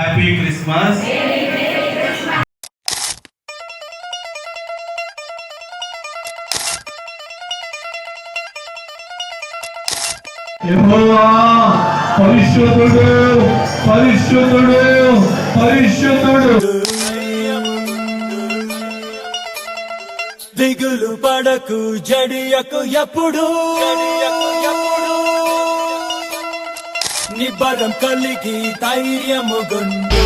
Happy Christmas. యెహోవా పరిశుద్ధుడు, పరిశుద్ధుడు, పరిశుద్ధుడు. దిగులు పడకు, జడియకు ఎప్పుడు నిబరం కలిగి ధైర్యముగొండు.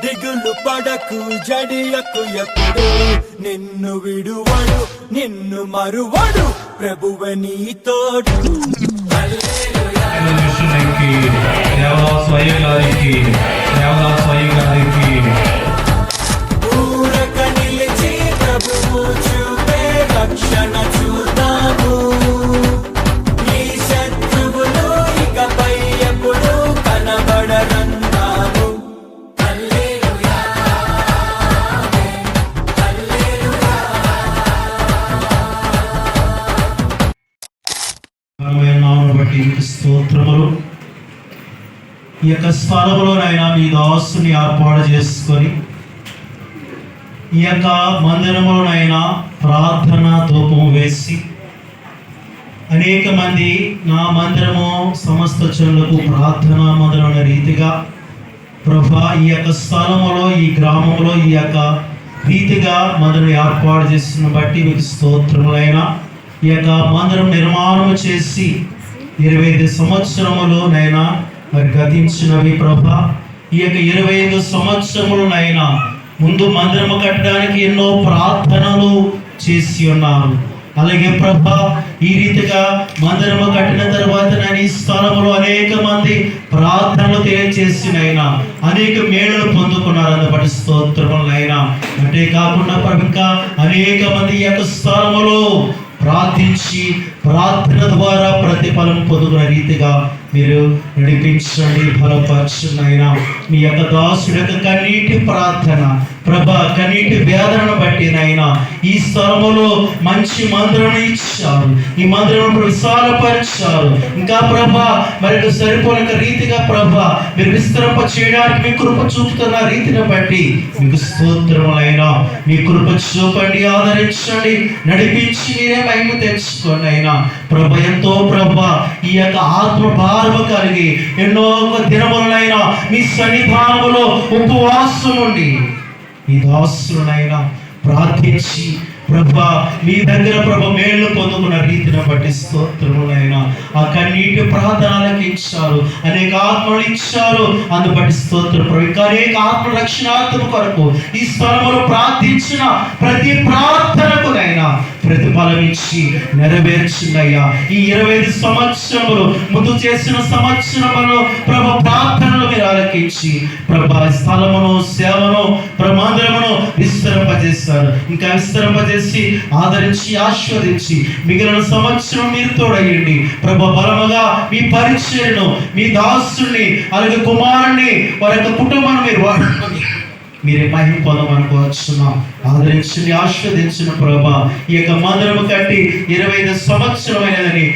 దిగులు పడకు, జడియకు ఎప్పుడు నిన్ను విడువడు, నిన్ను మరువడు, ప్రభువే నీ తోడు. దేవదాసు గారికి ఊరక నిలిచి ప్రభువు చూపే రక్షణ చూద్దాము. నీ శత్రువులు ఇకపై ఎప్పుడు కనబడరన్నాము. హల్లెలూయా, హల్లెలూయా. నామమును బట్టి మీకు స్తోత్రములు. ఈ యొక్క స్థలములోనైనా మీ దాసుని ఏర్పాటు చేసుకొని ఈ యొక్క మందిరములోనైనా ప్రార్థన ధూపం వేసి అనేక మంది నా మందిరము సమస్త జనులకు ప్రార్థనా మందిరం అనే రీతిగా ప్రభా ఈ యొక్క స్థలములో, ఈ గ్రామంలో ఈ యొక్క రీతిగా మందిరం ఏర్పాటు చేసిన బట్టి మీకు స్తోత్రములైనా. ఈ యొక్క మందిరం నిర్మాణం చేసి 25 సంవత్సరములోనైనా మరి గతించినవి ప్రభా. ఈ యొక్క 25 సంవత్సరములనైనా ముందు మందిరము కట్టడానికి ఎన్నో ప్రార్థనలు చేసి ఉన్నారు. అలాగే ప్రభా ఈ రీతిగా మందిరము కట్టిన తర్వాత నేను ఈ స్థలంలో అనేక మంది ప్రార్థనలు తెలియచేసినైనా అనేక మేళలు పొందుకున్నారు. అందుబట్టి స్తోత్రములైనా. అంటే కాకుండా ప్రభు ఇంకా అనేక మంది ఈ యొక్క స్థలములో ప్రార్థించి ప్రార్థన ద్వారా ప్రతిఫలం పొందుకున్న రీతిగా మీరు నడిపించండి, బలపరచండి అయినా. మీ యొక్క దాసుడి యొక్క కన్నీటి ప్రార్థన ప్రభా, కన్నీటి వేదనను బట్టి నైనా ఈ స్థలములో మంచి మందిరం ఇచ్చారు, ఈ మందిరం విశాలపరిచారు. ఇంకా ప్రభా మరి సరిపోయిన రీతిగా ప్రభా మీరు విస్తరింప చేయడానికి మీ కృప చూపుతున్న రీతిని బట్టి మీకు స్తోత్రములైనా. మీ కృప చూపండి, ఆదరించండి, నడిపించి మీరే మహిమ తెచ్చుకోండి అయినా. ప్రభ ఎంతో ప్రభా ఈ యొక్క ఆత్మ భారము కలిగి ఎన్నో దినములైనా మీ సన్నిధానములో ఉపవాసం ఉండి ఈ దాసులనైనా ప్రార్థించి ప్రభా మీ దగ్గర ప్రభ మేలు పొందుకున్న రీతిని బట్టి స్తోత్రములైనా. ఆ కన్నీటి ప్రార్థనలకు ఇచ్చారు, అనేక ఆత్మలు ఇచ్చారు. అందుబట్టి స్తోత్రం ప్రభు. ఇంకా అనేక ఆత్మ రక్షణార్థం కొరకు ఈ స్థలములో ప్రార్థించిన ప్రతి ప్రార్థనకునైనా ప్రతిఫలం ఇచ్చి నెరవేర్చిందయ్యా. ఈ 25 సంవత్సరములు ముందు చేసిన సంవత్సరములు ప్రభ ప్రార్థనలు మీరు ఆలకించి ప్రభా స్థలమును, సేవను, మందిరమును విస్తరింపజేస్తారు. ఇంకా విస్తరింపజేసి ఆదరించి ఆశీర్వదించి మిగిలిన సంవత్సరం మీరు తోడయ్యండి ప్రభ. బలముగా మీ పరిచర్యను, మీ దాసుని, అలాగే కుమారుని, వారి యొక్క కుటుంబాన్ని మీరు వాడుకొని మీరే మహిమ పొందమనుకోవచ్చున్నాం. ఆదరించండి, ఆశీర్వదించిన ప్రభా. ఈ యొక్క మందిరము కట్టి 25 సంవత్సరమైనదని